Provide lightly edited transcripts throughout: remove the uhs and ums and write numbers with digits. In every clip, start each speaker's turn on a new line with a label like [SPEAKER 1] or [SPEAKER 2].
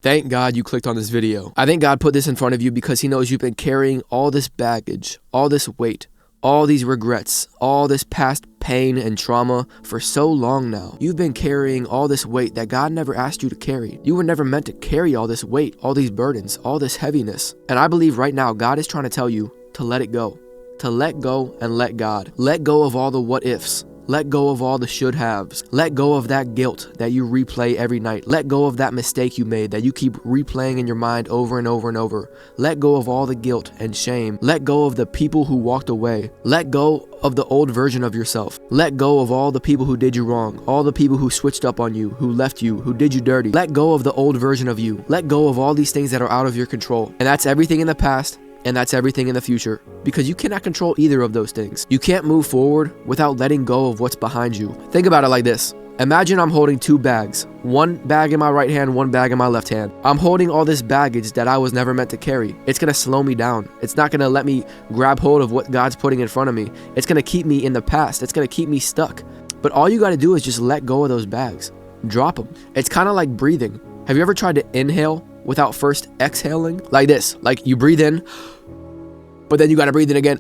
[SPEAKER 1] Thank God you clicked on this video. I think God put this in front of you because he knows you've been carrying all this baggage, all this weight, all these regrets, all this past pain and trauma for so long now. You've been carrying all this weight that God never asked you to carry. You were never meant to carry all this weight, all these burdens, all this heaviness. And I believe right now God is trying to tell you to let it go. To let go and let God. Let go of all the what ifs. Let go of all the should haves. Let go of that guilt that you replay every night. Let go of that mistake you made that you keep replaying in your mind over and over and over. Let go of all the guilt and shame. Let go of the people who walked away. Let go of the old version of yourself. Let go of all the people who did you wrong. All the people who switched up on you, who left you, who did you dirty. Let go of the old version of you. Let go of all these things that are out of your control. And that's everything in the past. And that's everything in the future, because you cannot control either of those things. You can't move forward without letting go of what's behind you. Think about it like this. Imagine I'm holding two bags, one bag in my right hand, one bag in my left hand. I'm holding all this baggage that I was never meant to carry. It's going to slow me down. It's not going to let me grab hold of what God's putting in front of me. It's going to keep me in the past. It's going to keep me stuck. But all you got to do is just let go of those bags. Drop them. It's kind of like breathing. Have you ever tried to inhale without first exhaling? Like this, like you breathe in, but then you got to breathe in again.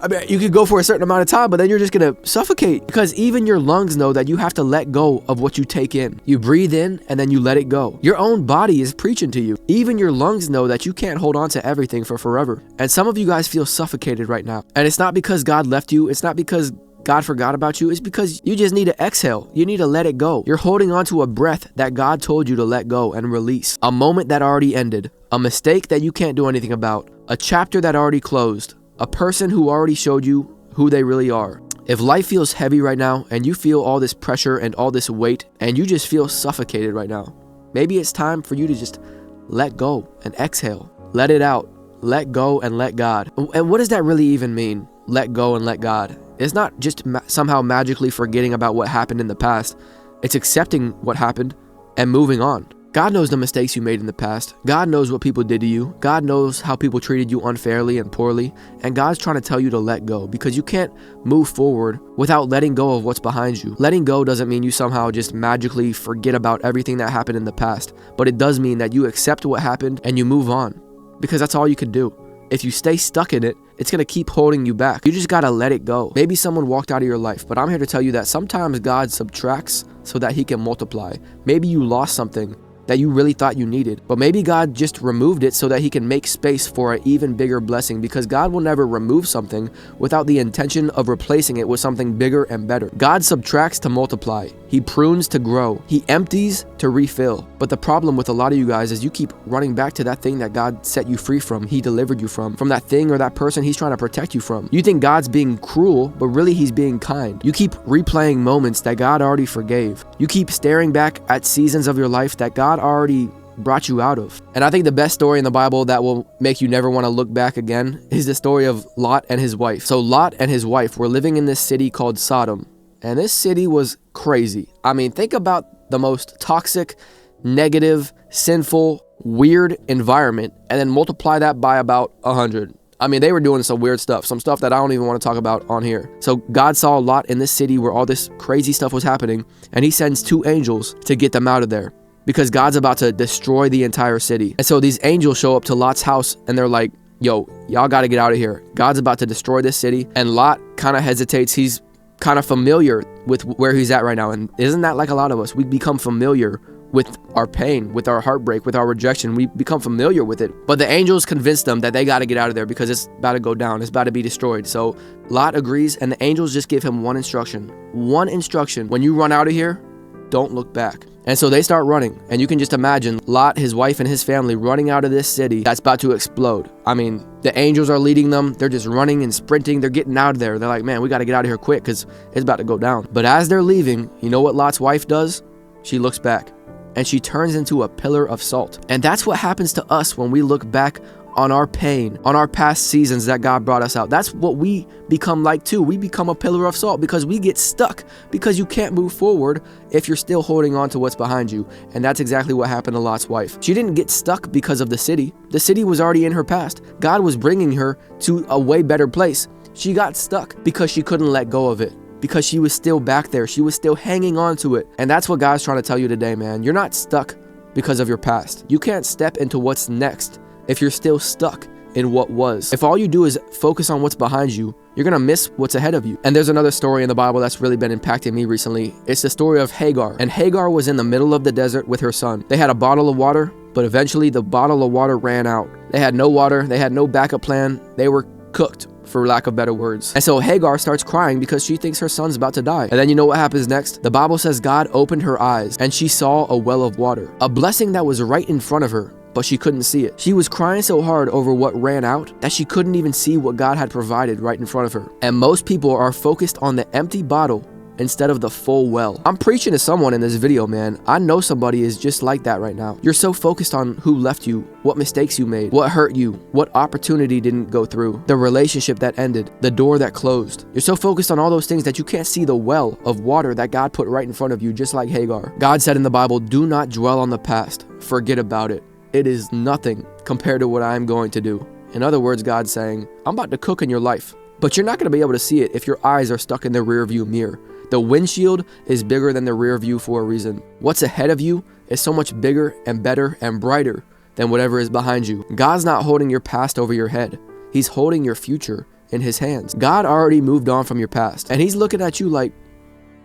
[SPEAKER 1] I mean, you could go for a certain amount of time, but then you're just going to suffocate, because even your lungs know that you have to let go of what you take in. You breathe in and then you let it go. Your own body is preaching to you. Even your lungs know that you can't hold on to everything for forever. And some of you guys feel suffocated right now. And it's not because God left you. It's not because God forgot about you. It's because you just need to exhale. You need to let it go. You're holding on to a breath that God told you to let go and release. A moment that already ended. A mistake that you can't do anything about. A chapter that already closed. A person who already showed you who they really are. If life feels heavy right now and you feel all this pressure and all this weight and you just feel suffocated right now, maybe it's time for you to just let go and exhale. Let it out. Let go and let God. And what does that really even mean? Let go and let God. It's not just somehow magically forgetting about what happened in the past. It's accepting what happened and moving on. God knows the mistakes you made in the past. God knows what people did to you. God knows how people treated you unfairly and poorly. And God's trying to tell you to let go, because you can't move forward without letting go of what's behind you. Letting go doesn't mean you somehow just magically forget about everything that happened in the past, but it does mean that you accept what happened and you move on, because that's all you can do. If you stay stuck in it, it's going to keep holding you back. You just got to let it go. Maybe someone walked out of your life, but I'm here to tell you that sometimes God subtracts so that he can multiply. Maybe you lost something that you really thought you needed, but maybe God just removed it so that he can make space for an even bigger blessing, because God will never remove something without the intention of replacing it with something bigger and better. God subtracts to multiply. He prunes to grow. He empties to refill. But the problem with a lot of you guys is you keep running back to that thing that God set you free from. He delivered you from that thing or that person he's trying to protect you from. You think God's being cruel, but really he's being kind. You keep replaying moments that God already forgave. You keep staring back at seasons of your life that God already brought you out of. And I think the best story in the Bible that will make you never want to look back again is the story of Lot and his wife. So Lot and his wife were living in this city called Sodom. And this city was crazy. I mean, think about the most toxic, negative, sinful, weird environment, and then multiply that by about 100. I mean, they were doing some weird stuff, some stuff that I don't even want to talk about on here. So God saw Lot in this city where all this crazy stuff was happening, and he sends 2 angels to get them out of there, because God's about to destroy the entire city. And so these angels show up to Lot's house, and they're like, yo, y'all got to get out of here. God's about to destroy this city. And Lot kind of hesitates. He's kind of familiar with where he's at right now. And isn't that like a lot of us? We become familiar with our pain, with our heartbreak, with our rejection. We become familiar with it. But the angels convince them that they got to get out of there because it's about to go down. It's about to be destroyed. So Lot agrees, and the angels just give him one instruction. One instruction. When you run out of here, don't look back. And so they start running, and you can just imagine Lot, his wife, and his family running out of this city that's about to explode. I mean, the angels are leading them. They're just running and sprinting. They're getting out of there. They're like, man, we got to get out of here quick because it's about to go down. But as they're leaving, you know what Lot's wife does? She looks back, and she turns into a pillar of salt. And that's what happens to us when we look back on our pain, on our past seasons that God brought us out. That's what we become like too. We become a pillar of salt because we get stuck, because you can't move forward if you're still holding on to what's behind you. And that's exactly what happened to Lot's wife. She didn't get stuck because of the city. The city was already in her past. God was bringing her to a way better place. She got stuck because she couldn't let go of it, because she was still back there. She was still hanging on to it. And that's what God's trying to tell you today, man. You're not stuck because of your past. You can't step into what's next if you're still stuck in what was. If all you do is focus on what's behind you, you're gonna miss what's ahead of you. And there's another story in the Bible that's really been impacting me recently. It's the story of Hagar. And Hagar was in the middle of the desert with her son. They had a bottle of water, but eventually the bottle of water ran out. They had no water, they had no backup plan, they were cooked, for lack of better words. And so Hagar starts crying because she thinks her son's about to die. And then you know what happens next? The Bible says God opened her eyes and she saw a well of water, a blessing that was right in front of her, but she couldn't see it. She was crying so hard over what ran out that she couldn't even see what God had provided right in front of her. And most people are focused on the empty bottle instead of the full well. I'm preaching to someone in this video, man. I know somebody is just like that right now. You're so focused on who left you, what mistakes you made, what hurt you, what opportunity didn't go through, the relationship that ended, the door that closed. You're so focused on all those things that you can't see the well of water that God put right in front of you, just like Hagar. God said in the Bible, do not dwell on the past. Forget about it. It is nothing compared to what I'm going to do. In other words, God's saying, I'm about to cook in your life, but you're not going to be able to see it if your eyes are stuck in the rear view mirror. The windshield is bigger than the rear view for a reason. What's ahead of you is so much bigger and better and brighter than whatever is behind you. God's not holding your past over your head. He's holding your future in his hands. God already moved on from your past, and he's looking at you like,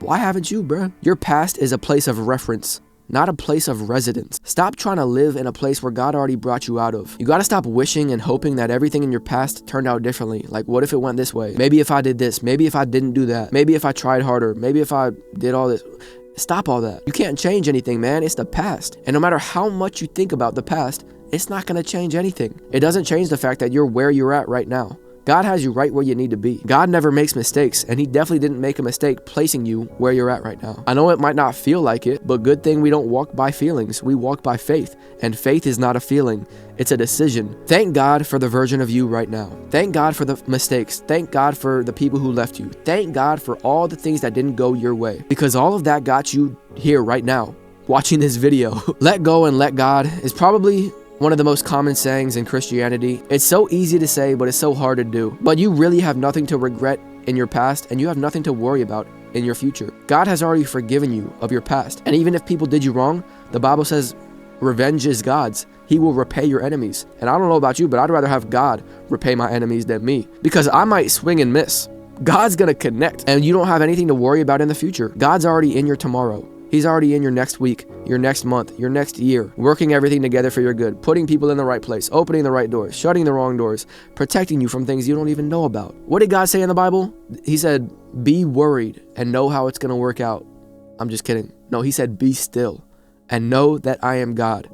[SPEAKER 1] why haven't you, bruh? Your past is a place of reference, not a place of residence. Stop trying to live in a place where God already brought you out of. You gotta stop wishing and hoping that everything in your past turned out differently. Like, what if it went this way? Maybe if I did this, maybe if I didn't do that, maybe if I tried harder, maybe if I did all this. Stop all that. You can't change anything, man. It's the past. And no matter how much you think about the past, it's not gonna change anything. It doesn't change the fact that you're where you're at right now. God has you right where you need to be. God never makes mistakes, and he definitely didn't make a mistake placing you where you're at right now. I know it might not feel like it, but good thing we don't walk by feelings. We walk by faith, and faith is not a feeling. It's a decision. Thank God for the version of you right now. Thank God for the mistakes. Thank God for the people who left you. Thank God for all the things that didn't go your way, because all of that got you here right now, watching this video. Let go and let God is probably one of the most common sayings in Christianity. It's so easy to say, but it's so hard to do. But you really have nothing to regret in your past, and you have nothing to worry about in your future. God has already forgiven you of your past. And even if people did you wrong, the Bible says revenge is God's. He will repay your enemies. And I don't know about you, but I'd rather have God repay my enemies than me, because I might swing and miss. God's gonna connect, and you don't have anything to worry about in the future. God's already in your tomorrow. He's already in your next week, your next month, your next year, working everything together for your good, putting people in the right place, opening the right doors, shutting the wrong doors, protecting you from things you don't even know about. What did God say in the Bible? He said, be worried and know how it's going to work out. I'm just kidding. No, he said, be still and know that I am God.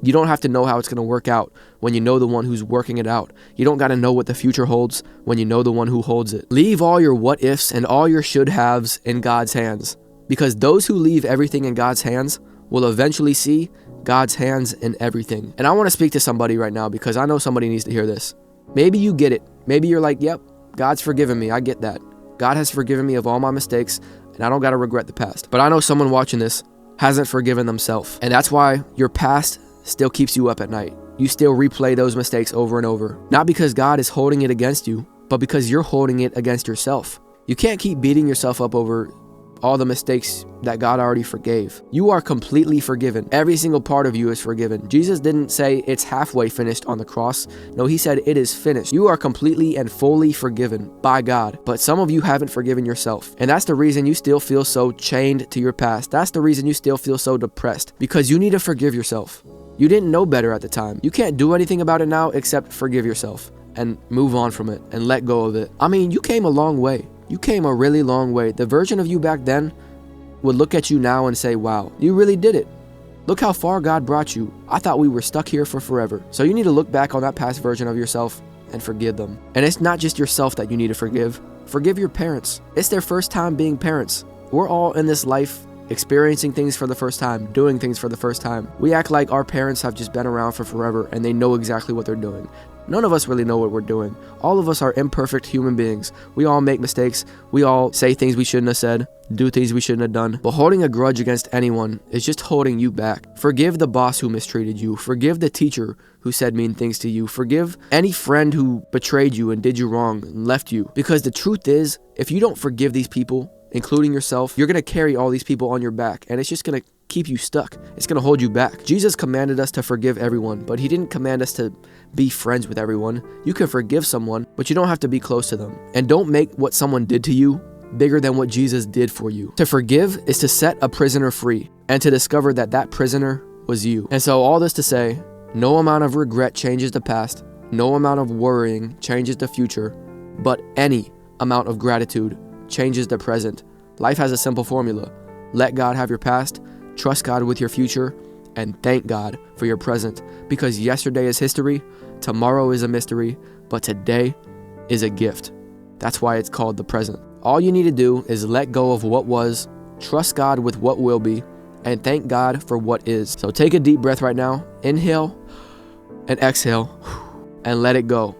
[SPEAKER 1] You don't have to know how it's going to work out when you know the one who's working it out. You don't got to know what the future holds when you know the one who holds it. Leave all your what ifs and all your should haves in God's hands. Because those who leave everything in God's hands will eventually see God's hands in everything. And I want to speak to somebody right now, because I know somebody needs to hear this. Maybe you get it. Maybe you're like, yep, God's forgiven me. I get that. God has forgiven me of all my mistakes, and I don't got to regret the past. But I know someone watching this hasn't forgiven themselves. And that's why your past still keeps you up at night. You still replay those mistakes over and over. Not because God is holding it against you, but because you're holding it against yourself. You can't keep beating yourself up over all the mistakes that God already forgave. You are completely forgiven. Every single part of you is forgiven. Jesus didn't say it's halfway finished on the cross. No, he said it is finished. You are completely and fully forgiven by God. But some of you haven't forgiven yourself. And that's the reason you still feel so chained to your past. That's the reason you still feel so depressed, because you need to forgive yourself. You didn't know better at the time. You can't do anything about it now except forgive yourself and move on from it and let go of it. I mean, you came a long way. You came a really long way. The version of you back then would look at you now and say, wow, you really did it. Look how far God brought you. I thought we were stuck here for forever. So you need to look back on that past version of yourself and forgive them. And it's not just yourself that you need to forgive. Forgive your parents. It's their first time being parents. We're all in this life experiencing things for the first time, doing things for the first time. We act like our parents have just been around for forever and they know exactly what they're doing. None of us really know what we're doing. All of us are imperfect human beings. We all make mistakes. We all say things we shouldn't have said, do things we shouldn't have done. But holding a grudge against anyone is just holding you back. Forgive the boss who mistreated you. Forgive the teacher who said mean things to you. Forgive any friend who betrayed you and did you wrong and left you. Because the truth is, if you don't forgive these people, including yourself, you're going to carry all these people on your back, and it's just going to keep you stuck. It's going to hold you back. Jesus commanded us to forgive everyone, but he didn't command us to be friends with everyone. You can forgive someone, but you don't have to be close to them. And don't make what someone did to you bigger than what Jesus did for you. To forgive is to set a prisoner free and to discover that that prisoner was you. And so all this to say, no amount of regret changes the past. No amount of worrying changes the future, but any amount of gratitude changes the present. Life has a simple formula. Let God have your past, trust God with your future, and thank God for your present. Because yesterday is history, tomorrow is a mystery, but today is a gift. That's why it's called the present. All you need to do is let go of what was, trust God with what will be, and thank God for what is. So take a deep breath right now. Inhale and exhale and let it go.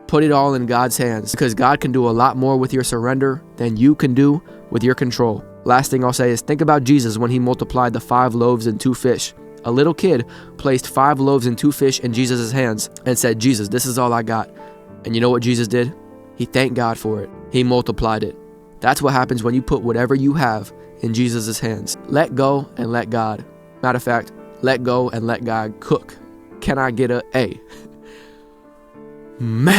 [SPEAKER 1] Put it all in God's hands because God can do a lot more with your surrender than you can do with your control. Last thing I'll say is think about Jesus when he multiplied the 5 loaves and 2 fish. A little kid placed 5 loaves and 2 fish in Jesus' hands and said, Jesus, this is all I got. And you know what Jesus did? He thanked God for it. He multiplied it. That's what happens when you put whatever you have in Jesus' hands. Let go and let God. Matter of fact, let go and let God cook. Can I get a A? Man.